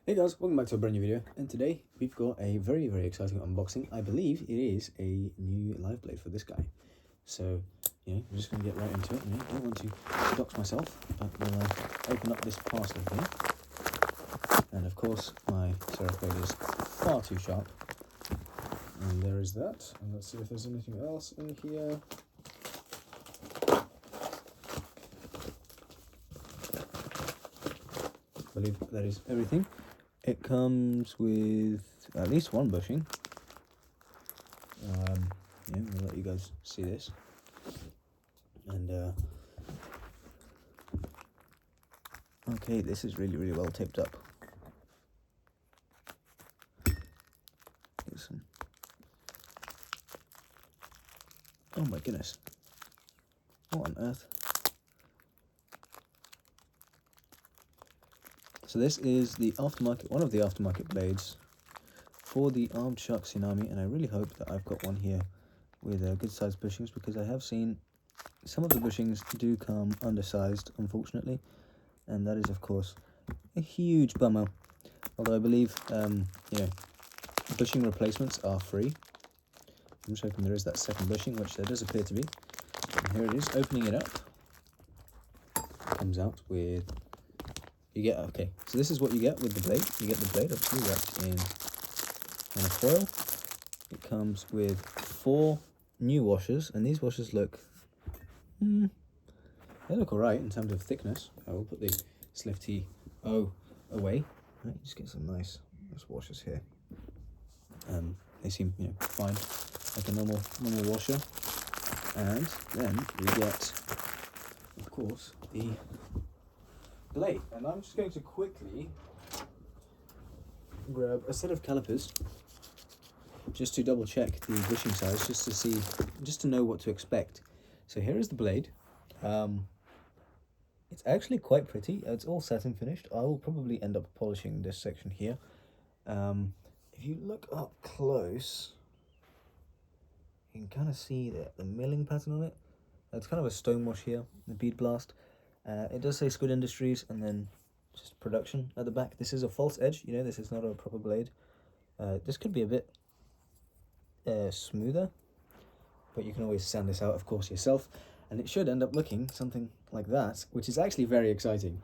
Hey guys, welcome back to a brand new video, and today we've got a very exciting unboxing. I believe it is a new live blade for this guy. So, we're just going to get right into it. I don't want to dox myself, but we'll open up this parcel here. And of course, my serif blade is far too sharp. And there is that. And let's see if there's anything else in here. I believe that is everything. It comes with at least one bushing. We'll let you guys see this. And okay, this is really well taped up. Get some. Oh my goodness! What on earth? So this is the aftermarket, one of the aftermarket blades for the Armed Shark Tsunami, and I really hope that I've got one here with good sized bushings, because I have seen some of the bushings do come undersized, unfortunately, and that is of course a huge bummer. Although I believe bushing replacements are free. I'm just hoping there is that second bushing, which there does appear to be. And here it is, opening it up. Comes out with. Okay, so this is what you get with the blade. You get the blade obviously wrapped in a foil. It comes with 4 new washers, and these washers look, they look alright in terms of thickness. I will put the Sliff TO away. Right, just get some nice washers here. They seem fine, like a normal washer. And then we get, of course, the blade, and I'm just going to quickly grab a set of calipers just to double check the bushing size, just to know what to expect. So here is the blade. It's actually quite pretty. It's all satin finished. I will probably end up polishing this section here. If you look up close, you can kind of see the milling pattern on it. It's kind of a stonewash here, the bead blast. It does say Squid Industries and then just production at the back. This is a false edge, this is not a proper blade. This could be a bit smoother, but you can always sand this out, of course, yourself. And it should end up looking something like that, which is actually very exciting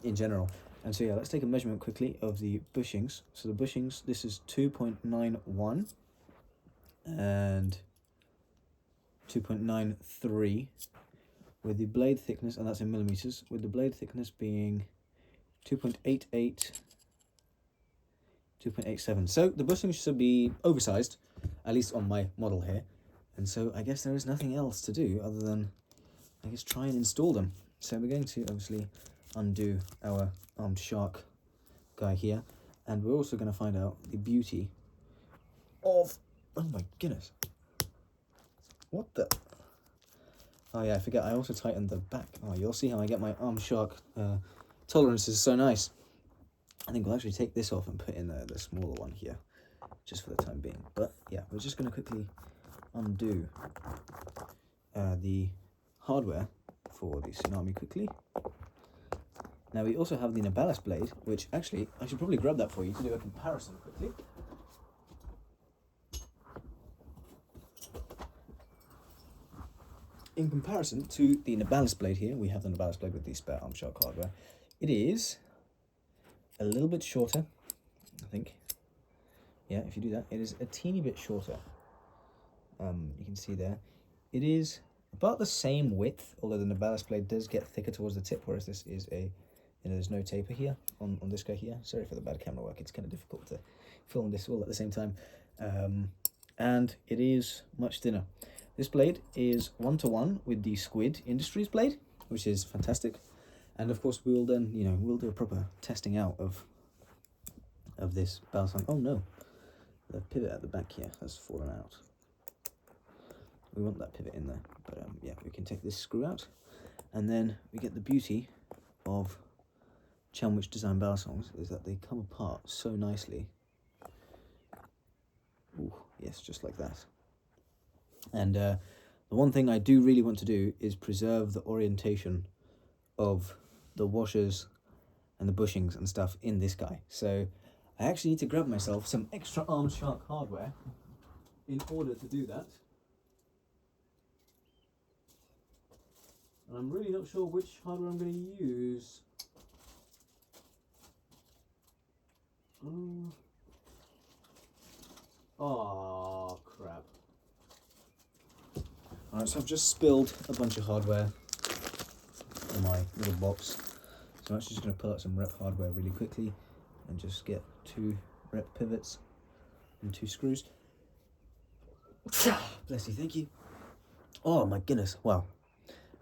in general. And so let's take a measurement quickly of the bushings. So the bushings, this is 2.91 and 2.93. with the blade thickness, and that's in millimeters, with the blade thickness being 2.88, 2.87. So the bushings should be oversized, at least on my model here. And so I guess there is nothing else to do other than, try and install them. So we're going to obviously undo our Armed Shark guy here, and we're also going to find out the beauty of, oh my goodness, what the... Oh yeah, I forget, I also tightened the back. Oh, you'll see how I get my Armed Shark tolerances so nice. I think we'll actually take this off and put in the smaller one here, just for the time being. But yeah, we're just going to quickly undo the hardware for the Tsunami quickly. Now we also have the Nabalas blade, which actually, I should probably grab that for you to do a comparison quickly. In comparison to the Nabalas blade here, we have the Nabalas blade with the spare Armed Shark hardware. It is a little bit shorter, I think. Yeah, if you do that, it is a teeny bit shorter. You can see there. It is about the same width, although the Nabalas blade does get thicker towards the tip, whereas this is there's no taper here on this guy here. Sorry for the bad camera work, it's kind of difficult to film this all at the same time. And it is much thinner. This blade is 1-to-1 with the Squid Industries blade, which is fantastic. And of course, we'll then, we'll do a proper testing out of this Balsam. Oh no, the pivot at the back here has fallen out. We want that pivot in there, but yeah, we can take this screw out, and then we get the beauty of Chelmwich Design Balsams is that they come apart so nicely. Ooh, yes, just like that. And the one thing I do really want to do is preserve the orientation of the washers and the bushings and stuff in this guy. So I actually need to grab myself some extra Arm Shark hardware in order to do that. And I'm really not sure which hardware I'm going to use. Oh, crap. Alright, so I've just spilled a bunch of hardware in my little box. So I'm actually just going to pull out some rep hardware really quickly and just get 2 rep pivots and 2 screws. Bless you, thank you. Oh my goodness, wow.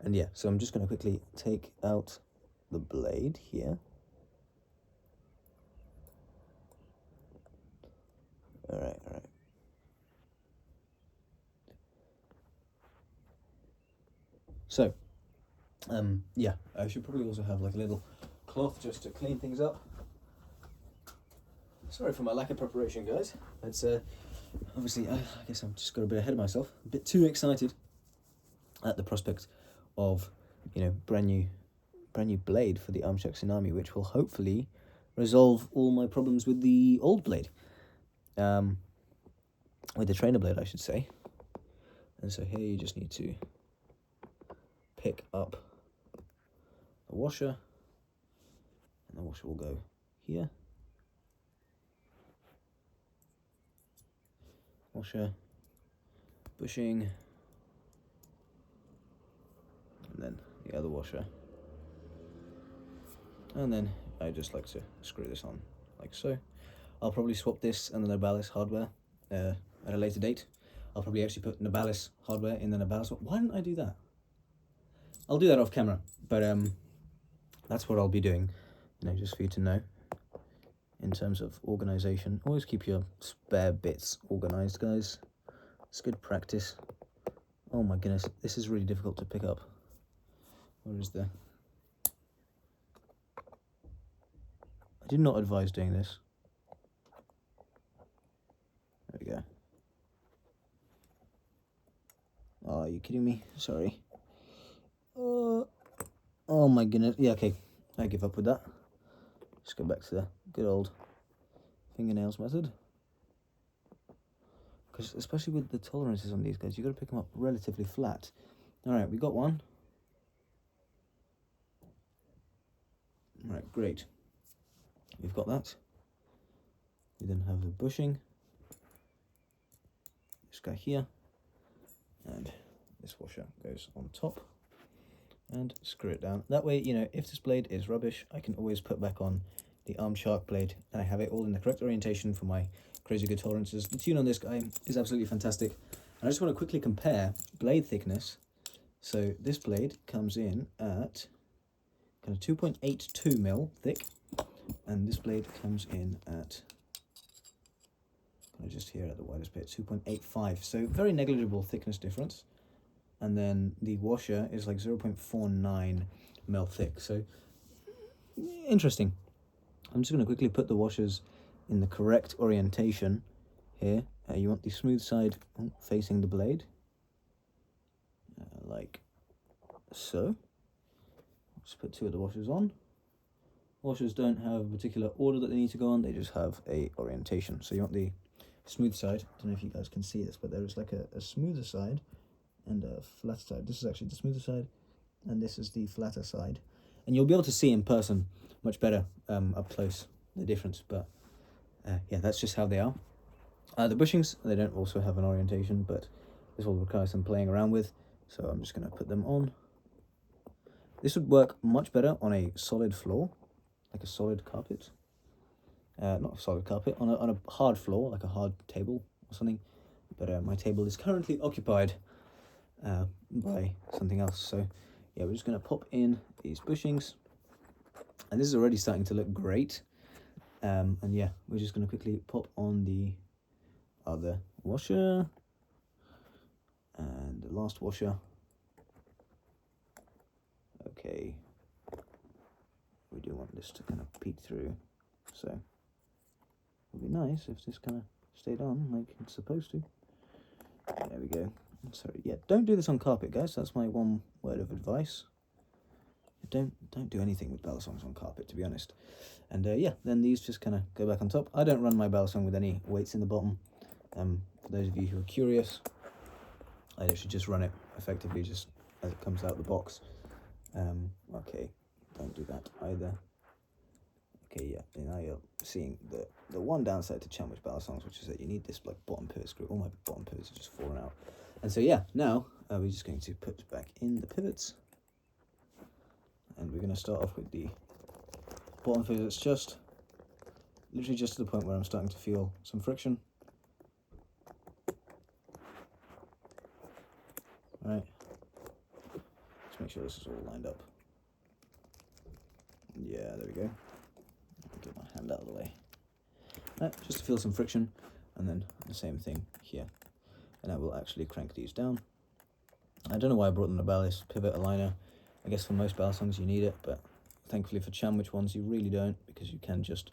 And yeah, so I'm just going to quickly take out the blade here. Alright. So, yeah, I should probably also have like a little cloth just to clean things up. Sorry for my lack of preparation, guys. It's obviously, I guess I've just got a bit ahead of myself. A bit too excited at the prospect of, you know, brand new blade for the Arm Shark Tsunami, which will hopefully resolve all my problems with the old blade. With the trainer blade, I should say. And so here you just need to pick up the washer, and the washer will go here. Washer, bushing, and then the other washer. And then I just like to screw this on like so. I'll probably swap this and the Nobalis hardware at a later date. I'll probably actually put Nobalis hardware in the Nobalis. Why didn't I do that? I'll do that off camera, but that's what I'll be doing, you know, just for you to know. In terms of organization, always keep your spare bits organized, guys. It's good practice. Oh my goodness, this is really difficult to pick up. Where is the... I did not advise doing this. There we go. Oh, are you kidding me? Sorry. Oh my goodness. Yeah, okay. I give up with that. Just go back to the good old fingernails method. Because especially with the tolerances on these guys, you've got to pick them up relatively flat. Alright, we got one. Alright, great. We've got that. We then have the bushing. This guy here. And this washer goes on top. And screw it down. That way, you know, if this blade is rubbish, I can always put back on the Arm Shark blade, and I have it all in the correct orientation for my crazy good tolerances. The tune on this guy is absolutely fantastic. And I just want to quickly compare blade thickness. So this blade comes in at kind of 2.82 mil thick, and this blade comes in at kind of just here at the widest bit, 2.85. So very negligible thickness difference. And then the washer is like 0.49 mil thick. So interesting. I'm just going to quickly put the washers in the correct orientation here. You want the smooth side facing the blade, like so. Just put 2 of the washers on. Washers don't have a particular order that they need to go on, they just have a orientation. So you want the smooth side. I don't know if you guys can see this, but there is like a smoother side and a flat side. This is actually the smoother side, and this is the flatter side. And you'll be able to see in person much better up close the difference, but yeah, that's just how they are. The bushings, they don't also have an orientation, but this will require some playing around with, so I'm just going to put them on. This would work much better on a solid floor, like a solid carpet. Not a solid carpet, on a hard floor, like a hard table or something. But my table is currently occupied by something else. So yeah, we're just going to pop in these bushings. And this is already starting to look great. And yeah, we're just going to quickly pop on the other washer. And the last washer. Okay. We do want this to kind of peek through. So it would be nice if this kind of stayed on like it's supposed to. There we go. Sorry, yeah, don't do this on carpet, guys. That's my one word of advice. Don't do anything with balisongs on carpet, to be honest. And yeah, then these just kind of go back on top. I don't run my balisong with any weights in the bottom. For those of you who are curious, I should just run it effectively just as it comes out of the box. Okay, don't do that either. Okay, yeah, and now you're seeing the one downside to Chandwich balisongs, which is that you need this like bottom pivot screw. All my bottom pivots are just falling out. And so yeah, now we're just going to put back in the pivots. And we're going to start off with the bottom pivots, literally just to the point where I'm starting to feel some friction. All right, let's make sure this is all lined up. Yeah, there we go. Get my hand out of the way. Right, just to feel some friction, and then the same thing here. And I will actually crank these down. I don't know why I brought the Nobalis pivot aligner. I guess for most balisongs you need it, but thankfully for Chandwich ones you really don't, because you can just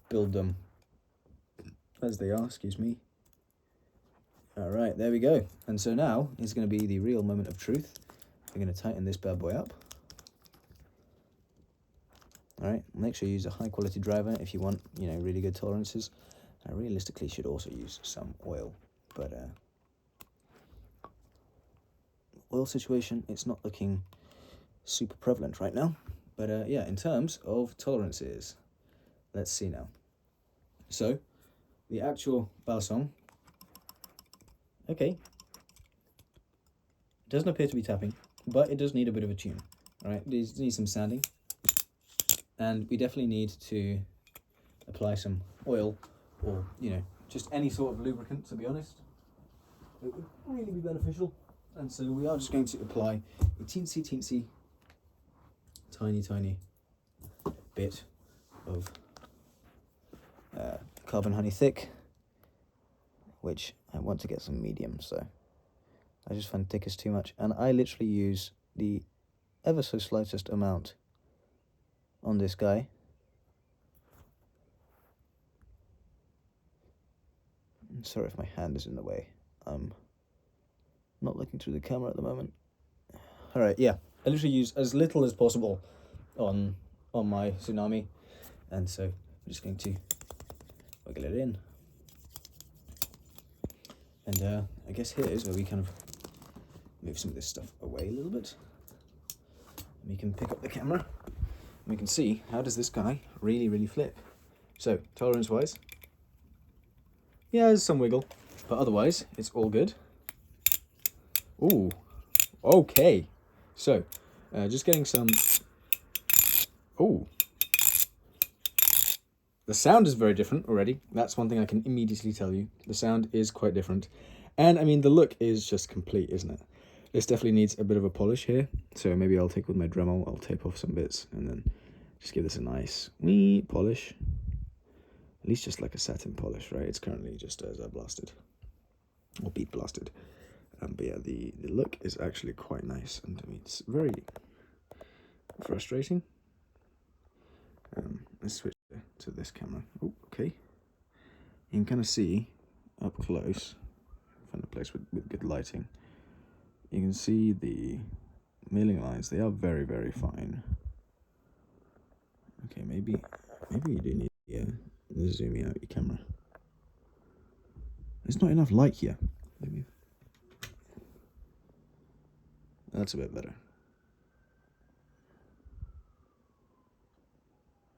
build them as they are, excuse me. All right, there we go. And so now is going to be the real moment of truth. We're going to tighten this bad boy up. All right, make sure you use a high quality driver if you want, really good tolerances. I realistically should also use some oil, but oil situation, it's not looking super prevalent right now. But yeah, in terms of tolerances, let's see now. So the actual balisong, okay, it doesn't appear to be tapping, but it does need a bit of a tune. All right, it needs some sanding. And we definitely need to apply some oil or, just any sort of lubricant, to be honest. It would really be beneficial. And so we are just going to apply a teensy, tiny bit of carbon honey thick, which I want to get some medium, so I just find thick is too much. And I literally use the ever so slightest amount on this guy. I'm sorry if my hand is in the way. I'm not looking through the camera at the moment. All right, yeah, I literally use as little as possible on my Tsunami, and so I'm just going to wiggle it in. And I guess here is where we kind of move some of this stuff away a little bit. And we can pick up the camera. We can see how does this guy really flip. So tolerance wise, yeah, there's some wiggle, but otherwise it's all good. Ooh, okay. So just getting some. Ooh, the sound is very different already. That's one thing I can immediately tell you. The sound is quite different, and I mean the look is just complete, isn't it? This definitely needs a bit of a polish here, so maybe I'll take with my Dremel, I'll tape off some bits and then just give this a nice wee polish. At least just like a satin polish, right? It's currently just blasted, or bead blasted. But yeah, the look is actually quite nice, and I mean, it's very frustrating. Let's switch to this camera. Oh, okay. You can kind of see up close, find a place with good lighting. You can see the milling lines. They are very fine. Okay, maybe you do need to zoom out your camera. There's not enough light here. Maybe that's a bit better.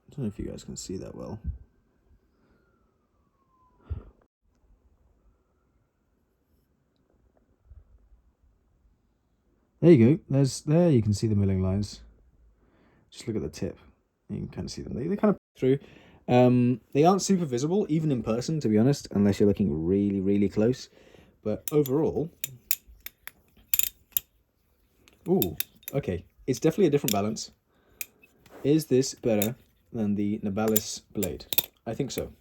I don't know if you guys can see that well. There you go. There you can see the milling lines. Just look at the tip. You can kind of see them. They kind of through. They aren't super visible, even in person, to be honest, unless you're looking really close. But overall, ooh, okay. It's definitely a different balance. Is this better than the Nobalis blade? I think so.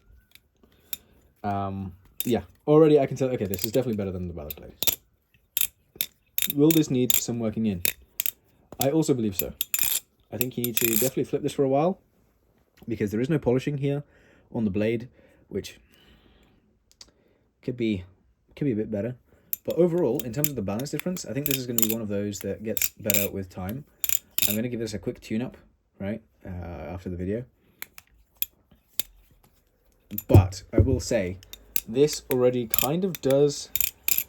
Yeah, already I can tell. Okay, this is definitely better than the Nobalis blade. Will this need some working in? I also believe so. I think you need to definitely flip this for a while, because there is no polishing here on the blade, which could be a bit better. But overall, in terms of the balance difference, I think this is going to be one of those that gets better with time. I'm going to give this a quick tune-up, right, after the video. But I will say, this already kind of does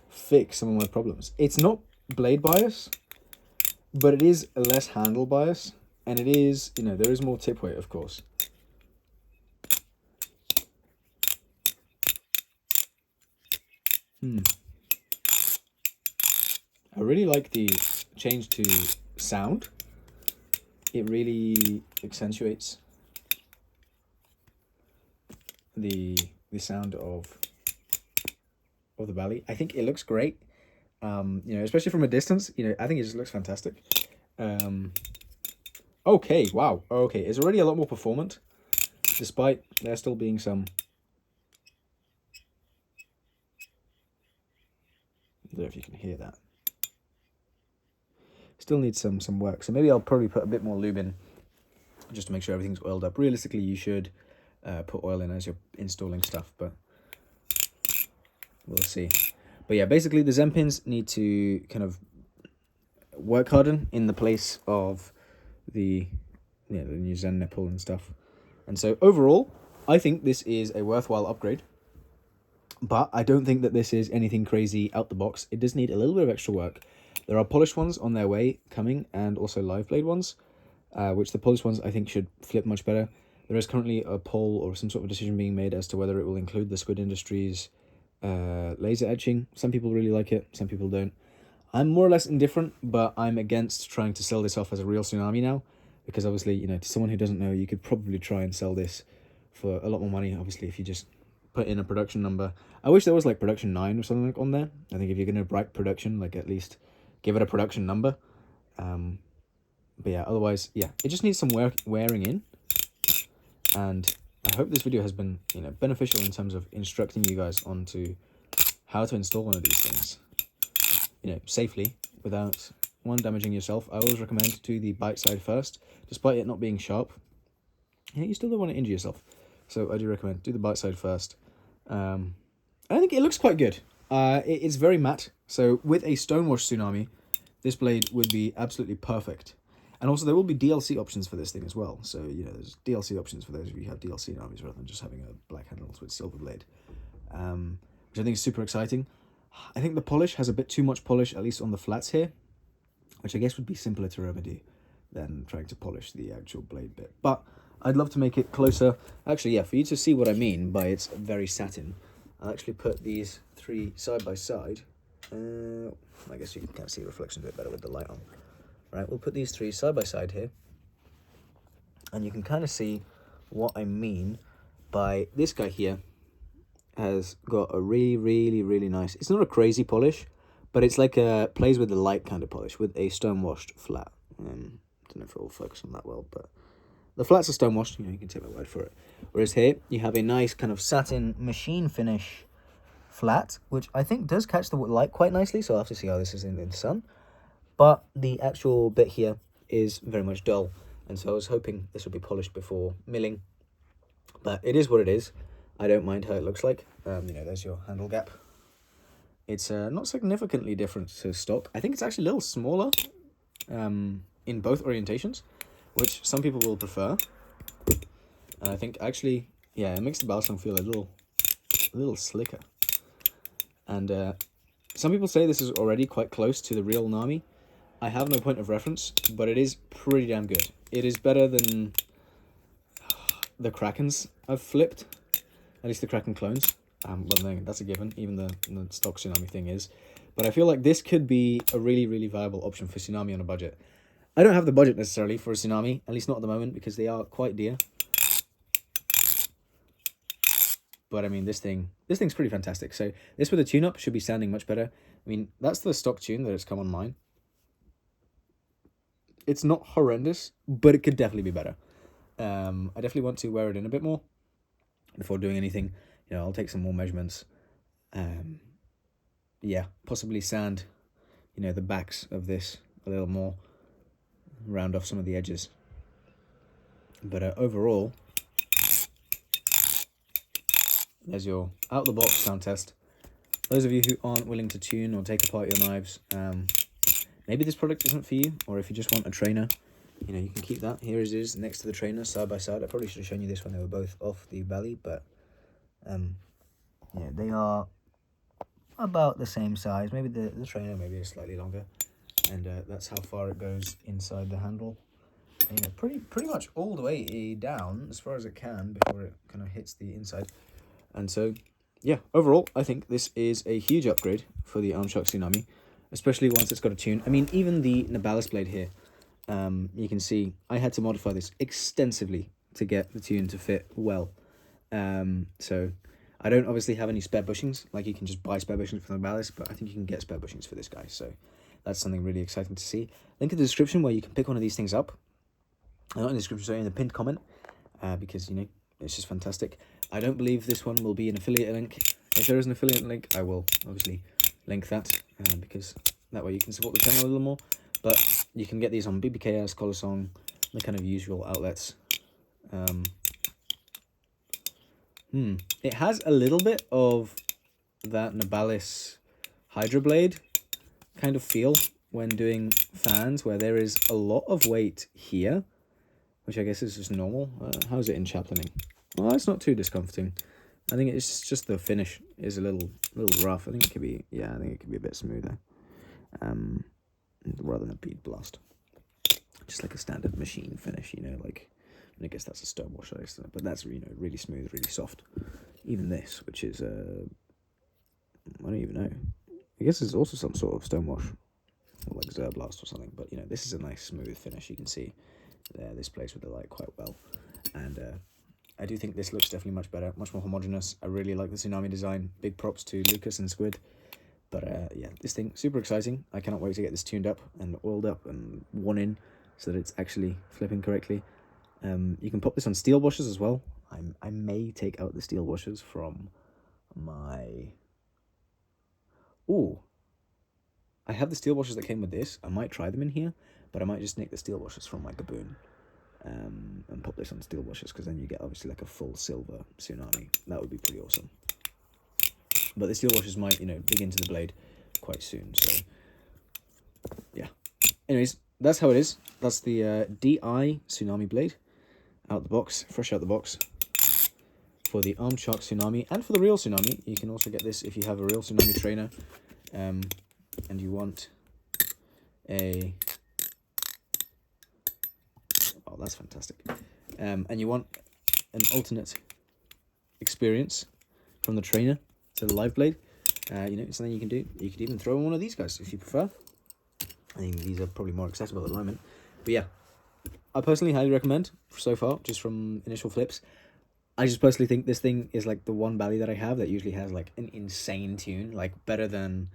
fix some of my problems. It's not blade bias, but it is less handle bias, and it is, you know, there is more tip weight, of course. I really like the change to sound. It really accentuates the sound of the Bally. I think it looks great. You know, especially from a distance, you know, I think it just looks fantastic. Okay, wow. Okay, it's already a lot more performant, despite there still being some. I don't know if you can hear that. Still needs some work. So maybe I'll probably put a bit more lube in, just to make sure everything's oiled up. Realistically, you should put oil in as you're installing stuff, but we'll see. But yeah, basically the Zen pins need to kind of work harden in the place of the new Zen nipple and stuff. And so overall, I think this is a worthwhile upgrade. But I don't think that this is anything crazy out the box. It does need a little bit of extra work. There are polished ones on their way coming, and also live blade ones, which the polished ones I think should flip much better. There is currently a poll or some sort of decision being made as to whether it will include the Squid Industries laser etching. Some people really like it, some people don't. I'm more or less indifferent, but I'm against trying to sell this off as a real Tsunami now, because obviously, you know, to someone who doesn't know, you could probably try and sell this for a lot more money, obviously, if you just put in a production number. I wish there was like production 9 or something like on there. I think if you're going to write production, like at least give it a production number. But yeah, otherwise, yeah, it just needs some wearing in. And I hope this video has been, you know, beneficial in terms of instructing you guys onto how to install one of these things, you know, safely without damaging yourself. I always recommend to do the bite side first, despite it not being sharp. Yeah, you still don't want to injure yourself, so I do recommend do the bite side first. I think it looks quite good. It's very matte, so with a stonewash Tsunami, this blade would be absolutely perfect. And also there will be DLC options for this thing as well. So, you know, there's DLC options for those of you who have DLC Tsunamis rather than just having a black handle with silver blade, which I think is super exciting. I think the polish has a bit too much polish, at least on the flats here, which I guess would be simpler to remedy than trying to polish the actual blade bit. But I'd love to make it closer. Actually, yeah, for you to see what I mean by it's very satin, I'll actually put these 3 side by side. I guess you can kind of see the reflection a bit better with the light on. Right, we'll put these 3 side by side here, and you can kind of see what I mean by this guy here has got a really nice, it's not a crazy polish, but it's like a plays with the light kind of polish with a stone washed flat. I don't know if it will focus on that well, but the flats are stone washed, you know, you can take my word for it. Whereas here you have a nice kind of satin machine finish flat, which I think does catch the light quite nicely, so I'll have to see how this is in the sun. But the actual bit here is very much dull, and so I was hoping this would be polished before milling. But it is what it is. I don't mind how it looks like. You know, there's your handle gap. It's not significantly different to stock. I think it's actually a little smaller in both orientations, which some people will prefer. And I think actually, yeah, it makes the balsam feel a little slicker. And some people say this is already quite close to the real Nami. I have no point of reference, but it is pretty damn good. It is better than the Krakens I've flipped, at least the Kraken clones. Well, no, that's a given, even the stock Tsunami thing is. But I feel like this could be a really viable option for Tsunami on a budget. I don't have the budget necessarily for a Tsunami, at least not at the moment, because they are quite dear. But I mean, this thing's pretty fantastic. So this with a tune-up should be sounding much better. I mean, that's the stock tune that has come on mine. It's not horrendous, but it could definitely be better. I definitely want to wear it in a bit more before doing anything. You know, I'll take some more measurements. Yeah, possibly sand, you know, the backs of this a little more, round off some of the edges. But overall, there's your out-the-box sound test. Those of you who aren't willing to tune or take apart your knives, maybe this product isn't for you, or if you just want a trainer, you know, you can keep that. Here it is next to the trainer, side by side. I probably should have shown you this when they were both off the belly, but yeah, they are about the same size. Maybe the trainer maybe is slightly longer, and that's how far it goes inside the handle. And, you know, pretty much all the way down as far as it can before it kind of hits the inside. And so, yeah, overall, I think this is a huge upgrade for the Armshock Tsunami, especially once it's got a tune. I mean, even the Nabalis blade here, you can see I had to modify this extensively to get the tune to fit well. So I don't obviously have any spare bushings, like you can just buy spare bushings from the Nabalis, but I think you can get spare bushings for this guy. So that's something really exciting to see. Link in the description where you can pick one of these things up. Not in the description, sorry, in the pinned comment, because, you know, it's just fantastic. I don't believe this one will be an affiliate link. If there is an affiliate link, I will obviously link that, because that way you can support the channel a little more. But you can get these on BBKS, Colorsong, the kind of usual outlets. It has a little bit of that Nabalis Hydra Blade kind of feel when doing fans, where there is a lot of weight here, which I guess is just normal. How's it in chaplaining? Well, it's not too discomforting. I think it's just the finish is a little rough. I think it could be, yeah, I think it could be a bit smoother, rather than a bead blast. Just like a standard machine finish, you know, like, and I guess that's a stone wash, but that's, you know, really smooth, really soft. Even this, which is, I don't even know. I guess it's also some sort of stone wash, or like Zerblast or something. But, you know, this is a nice smooth finish. You can see there, this plays with the light quite well. And I do think this looks definitely much better, much more homogeneous. I really like the Tsunami design. Big props to Lucas and Squid. But yeah, this thing, super exciting. I cannot wait to get this tuned up and oiled up and worn in so that it's actually flipping correctly. You can pop this on steel washers as well. I may take out the steel washers from my... Ooh, I have the steel washers that came with this. I might try them in here, but I might just nick the steel washers from my Gaboon and pop this on steel washers, because then you get obviously like a full silver Tsunami. That would be pretty awesome. But the steel washers might, you know, dig into the blade quite soon. So yeah. Anyways, that's how it is. That's the DI Tsunami blade out the box, fresh out the box. For the Armshock Tsunami and for the real Tsunami, you can also get this if you have a real Tsunami trainer, and you want a... Oh, that's fantastic. And you want an alternate experience from the trainer to the live blade. You know, it's something you can do. You could even throw in one of these guys if you prefer. I think these are probably more accessible at the moment. But yeah, I personally highly recommend so far, just from initial flips. I just personally think this thing is like the one Bally that I have that usually has like an insane tune, like better than,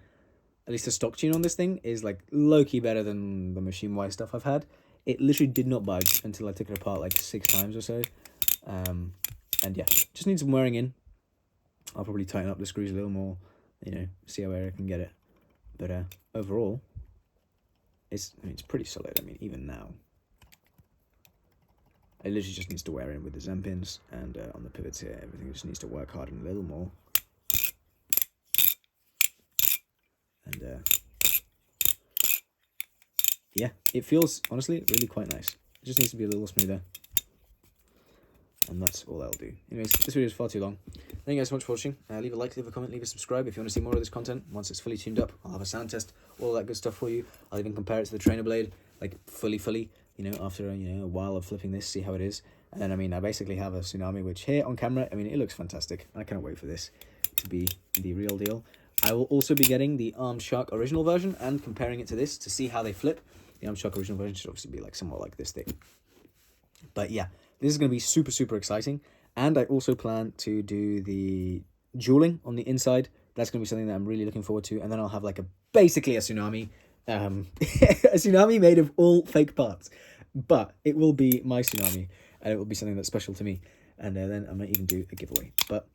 at least the stock tune on this thing is like low-key better than the machine-wise stuff I've had. It literally did not budge until I took it apart like 6 times or so. And yeah, just needs some wearing in. I'll probably tighten up the screws a little more, you know, see how I can get it. But overall, it's pretty solid. I mean, even now, it literally just needs to wear in with the Zen pins, and on the pivots here, everything just needs to work hard and a little more. And yeah, it feels, honestly, really quite nice. It just needs to be a little smoother. And that's all that'll do. Anyways, this video is far too long. Thank you guys so much for watching. Leave a like, leave a comment, leave a subscribe if you want to see more of this content. Once it's fully tuned up, I'll have a sound test, all that good stuff for you. I'll even compare it to the trainer blade, like fully, you know, after a while of flipping this, see how it is. And then, I mean, I basically have a Tsunami, which here on camera, I mean, it looks fantastic. I cannot wait for this to be the real deal. I will also be getting the Armshock original version and comparing it to this to see how they flip. The Armshock original version should obviously be like somewhat like this thick. But yeah, this is going to be super exciting. And I also plan to do the jeweling on the inside. That's going to be something that I'm really looking forward to. And then I'll have like basically a Tsunami. A Tsunami made of all fake parts. But it will be my Tsunami. And it will be something that's special to me. And then I might even do a giveaway. But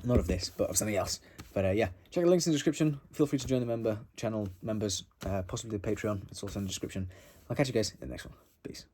not of this, but of something else. But yeah, check the links in the description. Feel free to join the channel members, possibly the Patreon. It's also in the description. I'll catch you guys in the next one. Peace.